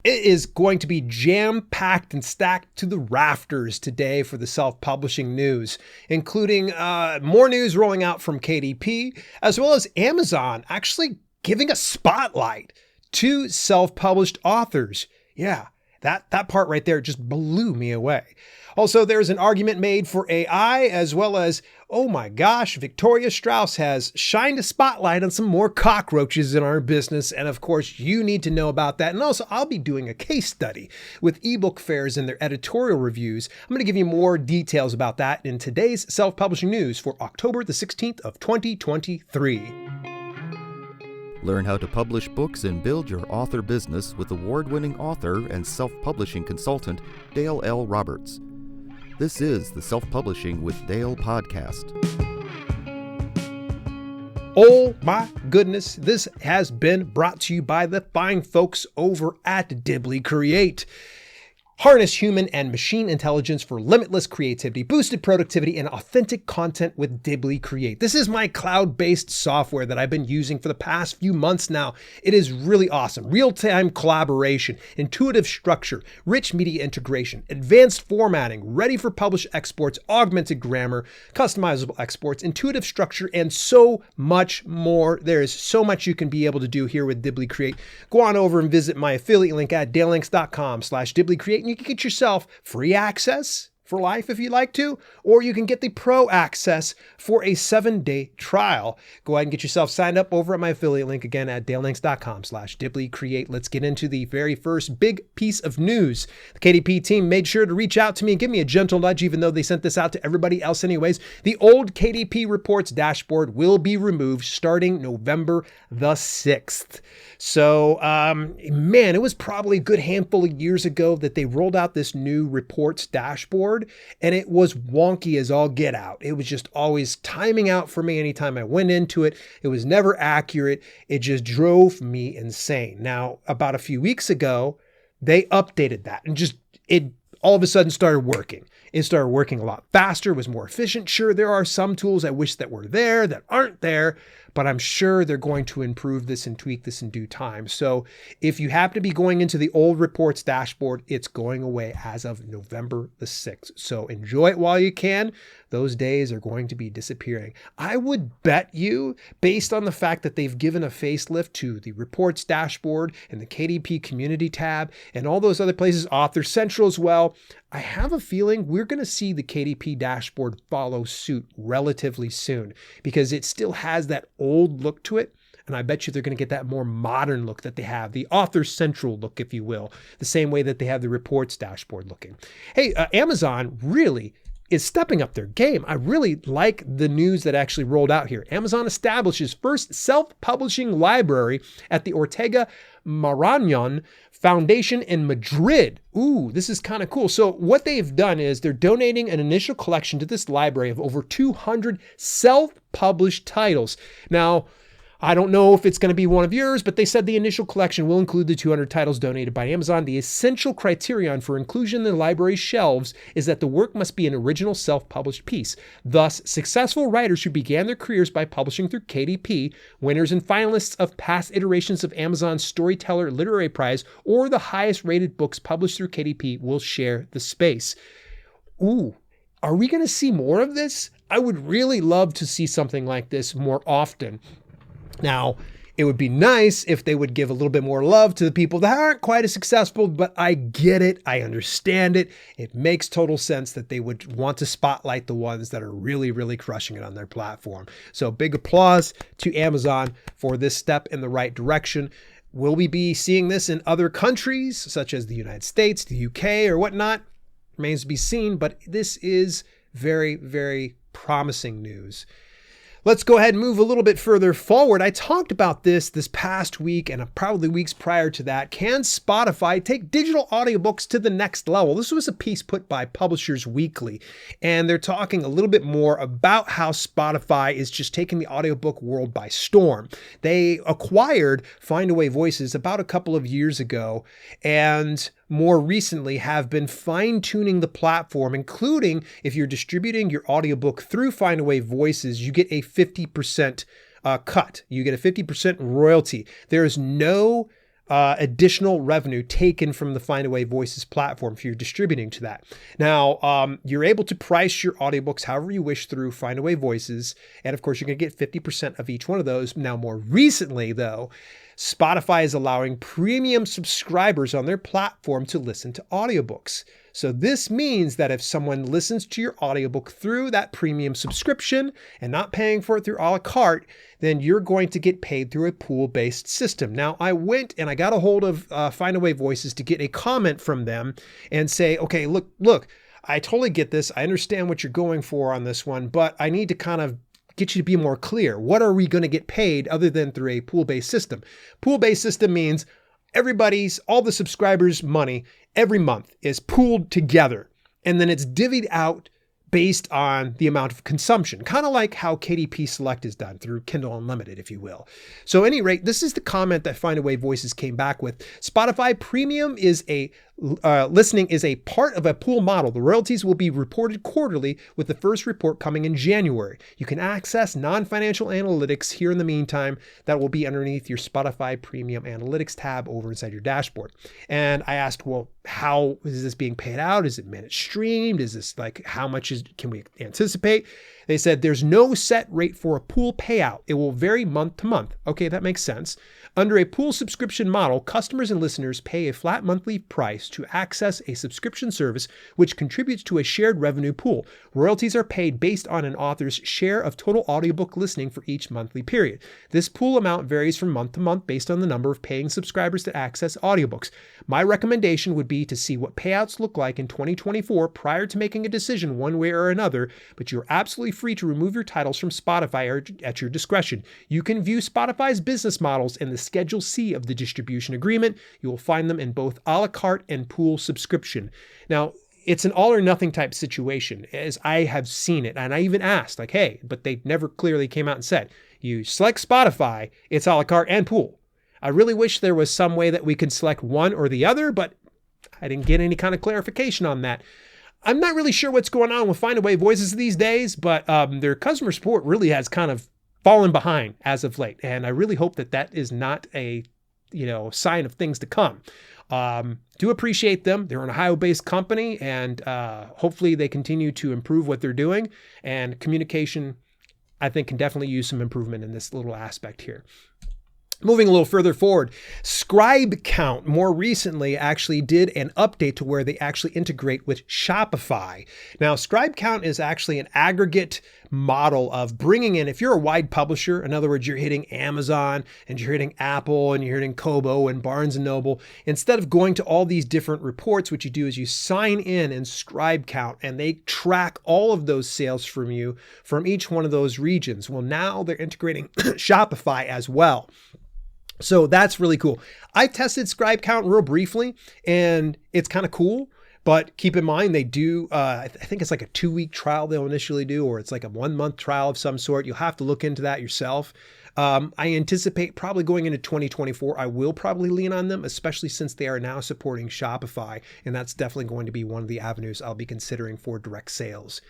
It is going to be jam-packed and stacked to the rafters today for the self-publishing news, including more news rolling out from KDP, as well as Amazon actually giving a spotlight to self-published authors. Yeah, that part right there just blew me away. Also, there's an argument made for AI, as well as, oh my gosh, Victoria Strauss has shined a spotlight on some more cockroaches in our business. And of course, you need to know about that. And also, I'll be doing a case study with ebook fairs and their editorial reviews. I'm going to give you more details about that in today's self-publishing news for October the 16th of 2023. Learn how to publish books and build your author business with award-winning author and self-publishing consultant Dale L. Roberts. This is the Self-Publishing with Dale podcast. Oh my goodness, this has been brought to you by the fine folks over at Dibbly Create. Harness human and machine intelligence for limitless creativity, boosted productivity, and authentic content with Dibbly Create. This is my cloud-based software that I've been using for the past few months now. It is really awesome. Real-time collaboration, intuitive structure, rich media integration, advanced formatting, ready for publish exports, augmented grammar, customizable exports, intuitive structure, and so much more. There is so much you can be able to do here with Dibbly Create. Go on over and visit my affiliate link at dalelinks.com/Dibbly Create. You can get yourself free access for life if you'd like to, or you can get the pro access for a 7-day trial. Go ahead and get yourself signed up over at my affiliate link again at dalelinks.com/Dibbly Create. Let's get into the very first big piece of news. The KDP team made sure to reach out to me and give me a gentle nudge, even though they sent this out to everybody else anyways. The old KDP Reports dashboard will be removed starting November the 6th. So, man, it was probably a good handful of years ago that they rolled out this new reports dashboard, and it was wonky as all get out. It was just always timing out for me anytime I went into it. It was never accurate. It just drove me insane. Now, about a few weeks ago, they updated that and it all of a sudden started working. It started working a lot faster, was more efficient. Sure, there are some tools I wish that were there that aren't there, but I'm sure they're going to improve this and tweak this in due time. So if you happen to be going into the old reports dashboard, it's going away as of November the 6th. So enjoy it while you can. Those days are going to be disappearing. I would bet you, based on the fact that they've given a facelift to the reports dashboard and the KDP community tab and all those other places, Author Central as well, I have a feeling we're going to see the KDP dashboard follow suit relatively soon because it still has that old look to it. And I bet you they're going to get that more modern look that they have, the Author Central look, if you will, the same way that they have the reports dashboard looking. Hey, Amazon really is stepping up their game. I really like the news that actually rolled out here. Amazon establishes first self-publishing library at the Ortega Marañón Foundation in Madrid. Ooh, this is kind of cool. So what they've done is they're donating an initial collection to this library of over 200 self-published titles. Now, I don't know if it's going to be one of yours, but they said the initial collection will include the 200 titles donated by Amazon. The essential criterion for inclusion in the library's shelves is that the work must be an original self-published piece. Thus, successful writers who began their careers by publishing through KDP, winners and finalists of past iterations of Amazon's Storyteller Literary Prize, or the highest rated books published through KDP will share the space. Ooh, are we going to see more of this? I would really love to see something like this more often. Now, it would be nice if they would give a little bit more love to the people that aren't quite as successful, but I get it. I understand it. It makes total sense that they would want to spotlight the ones that are really, really crushing it on their platform. So big applause to Amazon for this step in the right direction. Will we be seeing this in other countries, such as the United States, the UK, or whatnot? Remains to be seen, but this is very, very promising news. Let's go ahead and move a little bit further forward. I talked about this past week and probably weeks prior to that. Can Spotify take digital audiobooks to the next level? This was a piece put by Publishers Weekly, and they're talking a little bit more about how Spotify is just taking the audiobook world by storm. They acquired Findaway Voices about a couple of years ago, and more recently have been fine-tuning the platform, including if you're distributing your audiobook through Findaway Voices, you get a 50% cut. You get a 50% royalty. There is no additional revenue taken from the Findaway Voices platform if you're distributing to that. Now, you're able to price your audiobooks however you wish through Findaway Voices. And of course, you're going to get 50% of each one of those. Now, more recently, though, Spotify is allowing premium subscribers on their platform to listen to audiobooks. So this means that if someone listens to your audiobook through that premium subscription and not paying for it through a la carte, then you're going to get paid through a pool-based system. Now, I went and I got a hold of Findaway Voices to get a comment from them and say, okay, look, I totally get this. I understand what you're going for on this one, but I need to kind of get you to be more clear. What are we going to get paid other than through a pool-based system? Pool-based system means all the subscribers' money every month is pooled together, and then it's divvied out based on the amount of consumption, kind of like how KDP Select is done through Kindle Unlimited, if you will. So at any rate, this is the comment that Findaway Voices came back with. Spotify Premium listening is a part of a pool model. The royalties will be reported quarterly, with the first report coming in January. You can access non-financial analytics here in the meantime. That will be underneath your Spotify Premium Analytics tab over inside your dashboard. And I asked, well, how is this being paid out? Is it minute streamed? Is this like, how much can we anticipate? They said there's no set rate for a pool payout. It will vary month to month. Okay, that makes sense. Under a pool subscription model, customers and listeners pay a flat monthly price to access a subscription service which contributes to a shared revenue pool. Royalties are paid based on an author's share of total audiobook listening for each monthly period. This pool amount varies from month to month based on the number of paying subscribers that access audiobooks. My recommendation would be to see what payouts look like in 2024 prior to making a decision one way or another, but you're absolutely free to remove your titles from Spotify at your discretion. You can view Spotify's business models in the Schedule C of the distribution agreement. You will find them in both a la carte and pool subscription. Now, it's an all or nothing type situation, as I have seen it. And I even asked, like, hey, but they never clearly came out and said, you select Spotify, it's a la carte and pool. I really wish there was some way that we could select one or the other, but I didn't get any kind of clarification on that. I'm not really sure what's going on with Findaway Voices these days, but their customer support really has kind of fallen behind as of late. And I really hope that that is not a sign of things to come. Do appreciate them. They're an Ohio-based company, and hopefully they continue to improve what they're doing. And communication, I think, can definitely use some improvement in this little aspect here. Moving a little further forward, Scribe Count more recently actually did an update to where they actually integrate with Shopify. Now, Scribe Count is actually an aggregate model of bringing in, if you're a wide publisher, in other words, you're hitting Amazon and you're hitting Apple and you're hitting Kobo and Barnes and Noble, instead of going to all these different reports, what you do is you sign in Scribe Count, and they track all of those sales from you from each one of those regions. Well, now they're integrating Shopify as well. So that's really cool. I tested Scribe Count real briefly, and it's kind of cool, but keep in mind they do, I think it's like a 2-week trial they'll initially do, or it's like a 1-month trial of some sort. You'll have to look into that yourself. I anticipate probably going into 2024, I will probably lean on them, especially since they are now supporting Shopify, and that's definitely going to be one of the avenues I'll be considering for direct sales.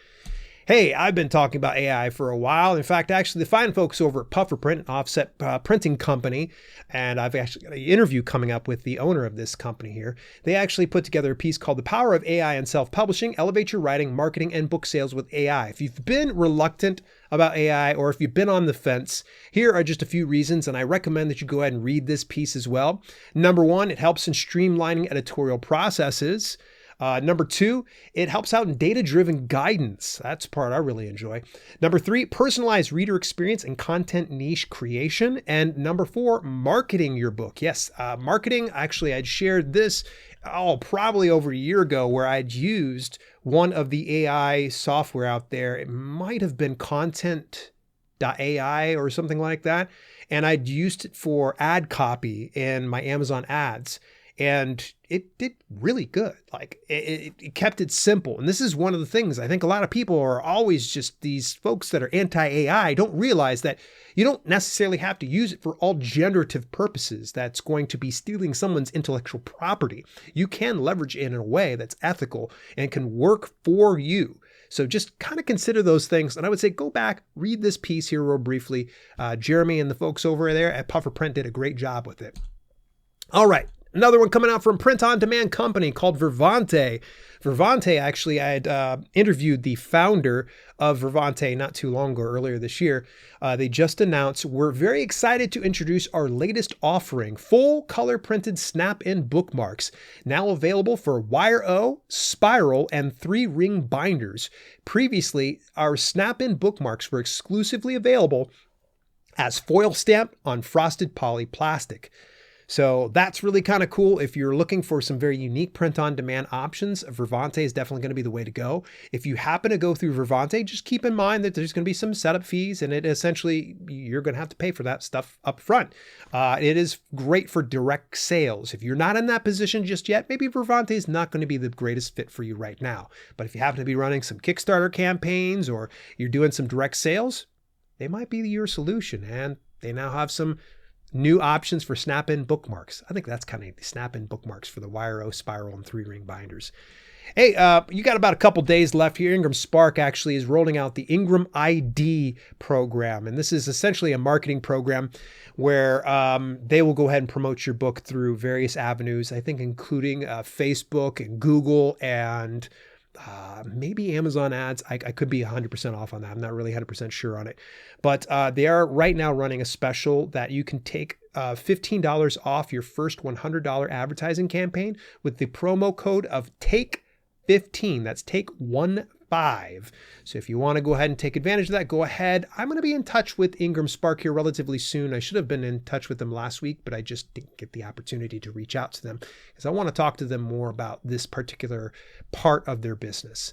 Hey, I've been talking about AI for a while. In fact, actually, the fine folks over at Pufferprint, an offset printing company, and I've actually got an interview coming up with the owner of this company here. They actually put together a piece called The Power of AI and Self-Publishing, Elevate Your Writing, Marketing, and Book Sales with AI. If you've been reluctant about AI, or if you've been on the fence, here are just a few reasons, and I recommend that you go ahead and read this piece as well. Number one, it helps in streamlining editorial processes. Number two, it helps out in data-driven guidance. That's the part I really enjoy. Number three, personalized reader experience and content niche creation. And number four, marketing your book. Yes, marketing. Actually, I'd shared this probably over a year ago, where I'd used one of the AI software out there. It might have been Content.ai or something like that. And I'd used it for ad copy in my Amazon ads. And it did really good. Like it kept it simple. And this is one of the things I think a lot of people are always just these folks that are anti-AI don't realize that you don't necessarily have to use it for all generative purposes. That's going to be stealing someone's intellectual property. You can leverage it in a way that's ethical and can work for you. So just kind of consider those things. And I would say go back, read this piece here real briefly. Jeremy and the folks over there at Pufferprint did a great job with it. All right. Another one coming out from print-on-demand company called Vervante. Vervante, actually, I had interviewed the founder of Vervante not too long ago, earlier this year. They just announced, we're very excited to introduce our latest offering, full color printed snap-in bookmarks, now available for wire O, spiral, and 3-ring binders. Previously, our snap-in bookmarks were exclusively available as foil stamp on frosted poly plastic. So that's really kind of cool. If you're looking for some very unique print-on-demand options, Vervante is definitely going to be the way to go. If you happen to go through Vervante, just keep in mind that there's going to be some setup fees, and it essentially, you're going to have to pay for that stuff up front. It is great for direct sales. If you're not in that position just yet, maybe Vervante is not going to be the greatest fit for you right now. But if you happen to be running some Kickstarter campaigns or you're doing some direct sales, they might be your solution. And they now have some new options for snap-in bookmarks. I think that's kind of the snap-in bookmarks for the wire O, spiral, and 3-ring binders. Hey, you got about a couple days left here. Ingram Spark actually is rolling out the Ingram ID program. And this is essentially a marketing program where they will go ahead and promote your book through various avenues, I think including Facebook and Google and maybe Amazon ads. I could be 100% off on that. I'm not really 100% sure on it. But they are right now running a special that you can take $15 off your first $100 advertising campaign with the promo code of TAKE15. That's TAKE15. So if you want to go ahead and take advantage of that, go ahead. I'm going to be in touch with Ingram Spark here relatively soon. I should have been in touch with them last week, but I just didn't get the opportunity to reach out to them because I want to talk to them more about this particular part of their business.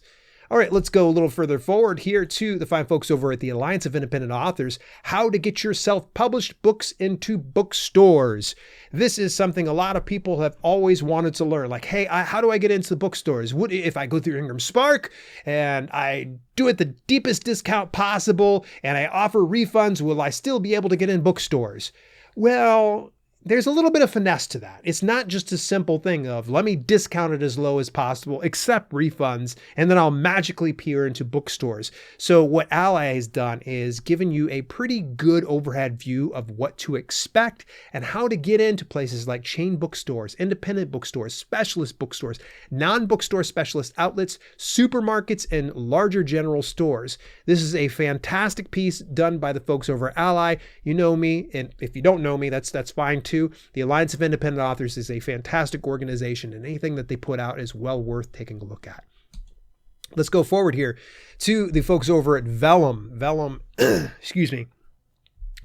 All right, let's go a little further forward here to the fine folks over at the Alliance of Independent Authors, how to get your self-published books into bookstores. This is something a lot of people have always wanted to learn. Like, hey, how do I get into the bookstores? What if I go through Ingram Spark and I do it the deepest discount possible and I offer refunds, will I still be able to get in bookstores? Well, there's a little bit of finesse to that. It's not just a simple thing of let me discount it as low as possible, accept refunds, and then I'll magically peer into bookstores. So what Ally has done is given you a pretty good overhead view of what to expect and how to get into places like chain bookstores, independent bookstores, specialist bookstores, non-bookstore specialist outlets, supermarkets, and larger general stores. This is a fantastic piece done by the folks over at Ally. You know me, and if you don't know me, that's fine too. The Alliance of Independent Authors is a fantastic organization, and anything that they put out is well worth taking a look at. Let's go forward here to the folks over at Vellum. Vellum, excuse me,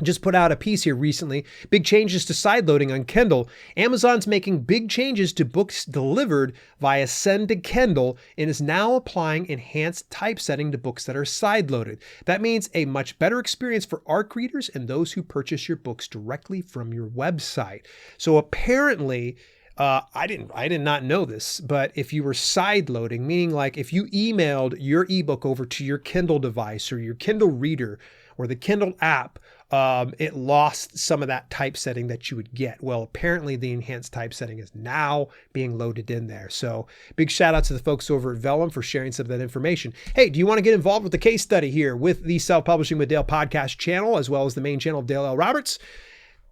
just put out a piece here recently. Big changes to sideloading on Kindle. Amazon's making big changes to books delivered via Send to Kindle and is now applying enhanced typesetting to books that are sideloaded. That means a much better experience for ARC readers and those who purchase your books directly from your website. So apparently, I did not know this, but if you were sideloading, meaning like if you emailed your ebook over to your Kindle device or your Kindle reader or the Kindle app, it lost some of that typesetting that you would get. Well, apparently the enhanced typesetting is now being loaded in there. So big shout out to the folks over at Vellum for sharing some of that information. Hey, do you want to get involved with the case study here with the Self-Publishing with Dale podcast channel, as well as the main channel of Dale L. Roberts?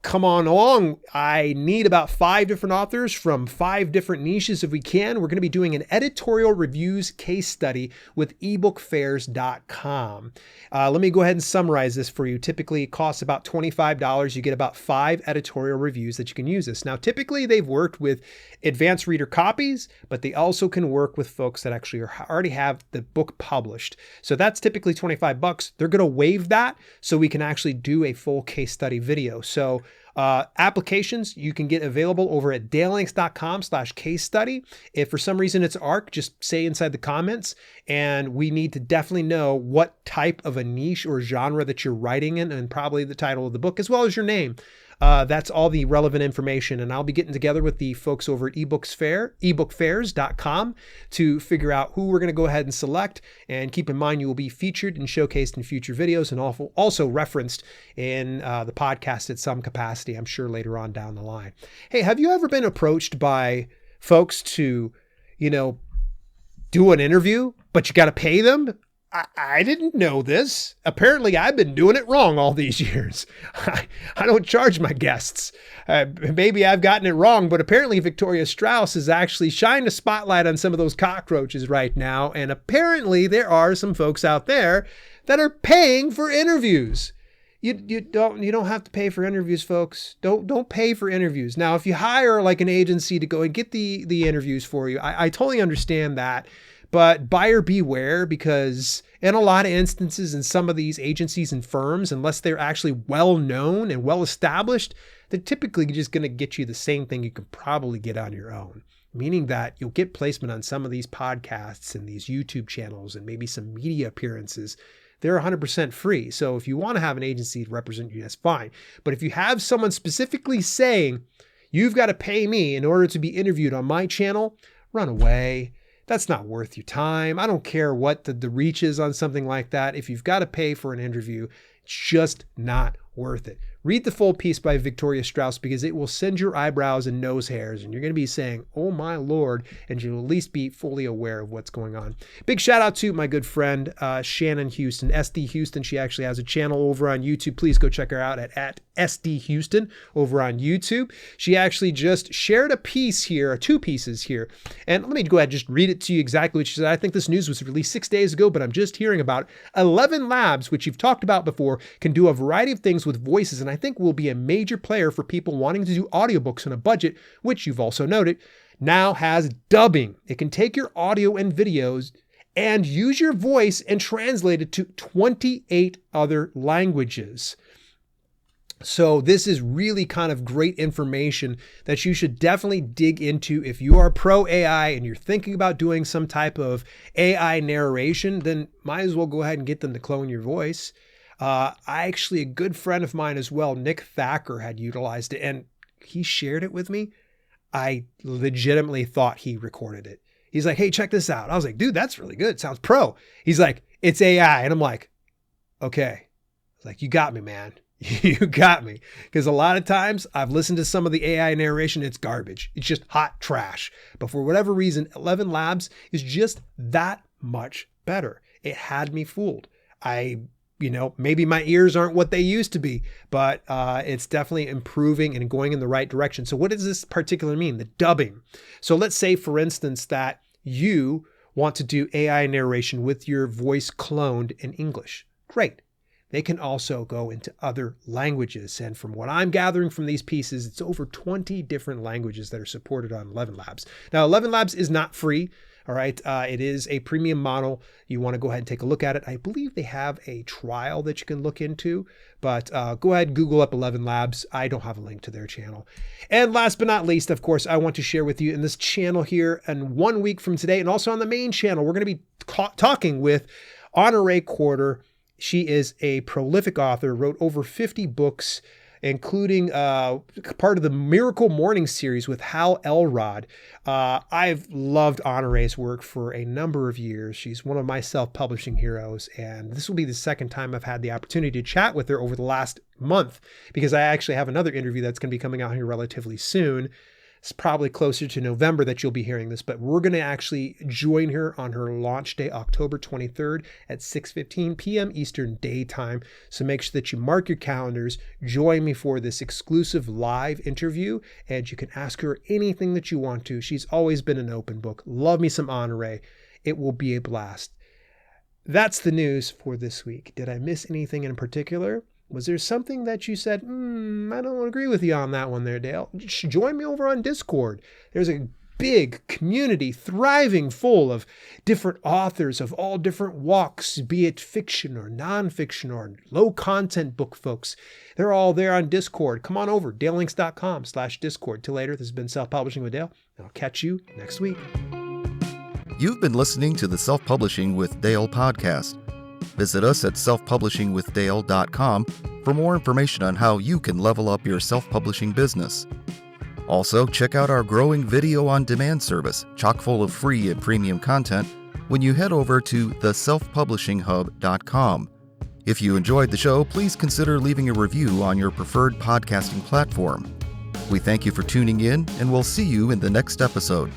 Come on along. I need about 5 different authors from 5 different niches if we can. We're going to be doing an editorial reviews case study with ebookfairs.com. Let me go ahead and summarize this for you. Typically, it costs about $25. You get about 5 editorial reviews that you can use this. Now, typically, they've worked with advanced reader copies, but they also can work with folks that actually already have the book published. So that's typically $25. They're going to waive that so we can actually do a full case study video. So applications you can get available over at dalelinks.com/case study. If for some reason it's ARC, just say inside the comments, and we need to definitely know what type of a niche or genre that you're writing in, and probably the title of the book as well as your name. That's all the relevant information. And I'll be getting together with the folks over at ebookfairs.com to figure out who we're going to go ahead and select. And keep in mind, you will be featured and showcased in future videos and also referenced in the podcast at some capacity, I'm sure later on down the line. Hey, have you ever been approached by folks to, do an interview, but you got to pay them? I didn't know this. Apparently, I've been doing it wrong all these years. I don't charge my guests. Maybe I've gotten it wrong, but apparently Victoria Strauss has actually shined a spotlight on some of those cockroaches right now. And apparently there are some folks out there that are paying for interviews. You don't have to pay for interviews, folks. Don't pay for interviews. Now, if you hire like an agency to go and get the interviews for you, I totally understand that. But buyer beware, because in a lot of instances in some of these agencies and firms, unless they're actually well known and well established, they're typically just going to get you the same thing you can probably get on your own. Meaning that you'll get placement on some of these podcasts and these YouTube channels and maybe some media appearances. They're 100% free. So if you want to have an agency to represent you, that's fine. But if you have someone specifically saying, you've got to pay me in order to be interviewed on my channel, run away. That's not worth your time. I don't care what the reach is on something like that. If you've got to pay for an interview, it's just not worth it. Read the full piece by Victoria Strauss, because it will send your eyebrows and nose hairs, and you're going to be saying, oh my Lord, and you'll at least be fully aware of what's going on. Big shout out to my good friend, Shannon Houston, SD Houston. She actually has a channel over on YouTube. Please go check her out at SD Houston over on YouTube. She actually just shared a piece here, or two pieces here. And let me go ahead and just read it to you exactly what she said. I think this news was released 6 days ago, but I'm just hearing about 11 Labs, which you've talked about before, can do a variety of things with voices, and I think will be a major player for people wanting to do audiobooks on a budget, which you've also noted, now has dubbing. It can take your audio and videos and use your voice and translate it to 28 other languages. So this is really kind of great information that you should definitely dig into. If you are pro AI and you're thinking about doing some type of AI narration, then might as well go ahead and get them to clone your voice. A good friend of mine as well, Nick Thacker, had utilized it and he shared it with me. I legitimately thought he recorded it. He's like, hey, check this out. I was like, dude, that's really good. It sounds pro. He's like, it's AI. And I'm like, okay. I was like, you got me, man. You got me. Because a lot of times I've listened to some of the AI narration. It's garbage. It's just hot trash. But for whatever reason, 11 Labs is just that much better. It had me fooled. Maybe my ears aren't what they used to be, but it's definitely improving and going in the right direction. So what does this particularly mean? The dubbing. So let's say, for instance, that you want to do AI narration with your voice cloned in English. Great. They can also go into other languages. And from what I'm gathering from these pieces, it's over 20 different languages that are supported on 11 Labs. Now, 11 Labs is not free. All right. It is a premium model. You want to go ahead and take a look at it. I believe they have a trial that you can look into, but go ahead and Google up 11 Labs. I don't have a link to their channel. And last but not least, of course, I want to share with you in this channel here, and 1 week from today, and also on the main channel, we're going to be talking with Honore Corder. She is a prolific author, wrote over 50 books, including part of the Miracle Morning series with Hal Elrod. I've loved Honore's work for a number of years. She's one of my self-publishing heroes, and this will be the second time I've had the opportunity to chat with her over the last month, because I actually have another interview that's going to be coming out here relatively soon. It's probably closer to November that you'll be hearing this, but we're going to actually join her on her launch day, October 23rd at 6:15 p.m. Eastern Daytime. So make sure that you mark your calendars, join me for this exclusive live interview, and you can ask her anything that you want to. She's always been an open book. Love me some Honore. It will be a blast. That's the news for this week. Did I miss anything in particular? Was there something that you said, I don't agree with you on that one there, Dale? Join me over on Discord. There's a big community thriving full of different authors of all different walks, be it fiction or nonfiction or low content book folks. They're all there on Discord. Come on over, dalelinks.com/Discord. Till later, this has been Self-Publishing with Dale. I'll catch you next week. You've been listening to the Self-Publishing with Dale podcast. Visit us at selfpublishingwithdale.com for more information on how you can level up your self-publishing business. Also, check out our growing video-on-demand service, chock full of free and premium content, when you head over to theselfpublishinghub.com. If you enjoyed the show, please consider leaving a review on your preferred podcasting platform. We thank you for tuning in, and we'll see you in the next episode.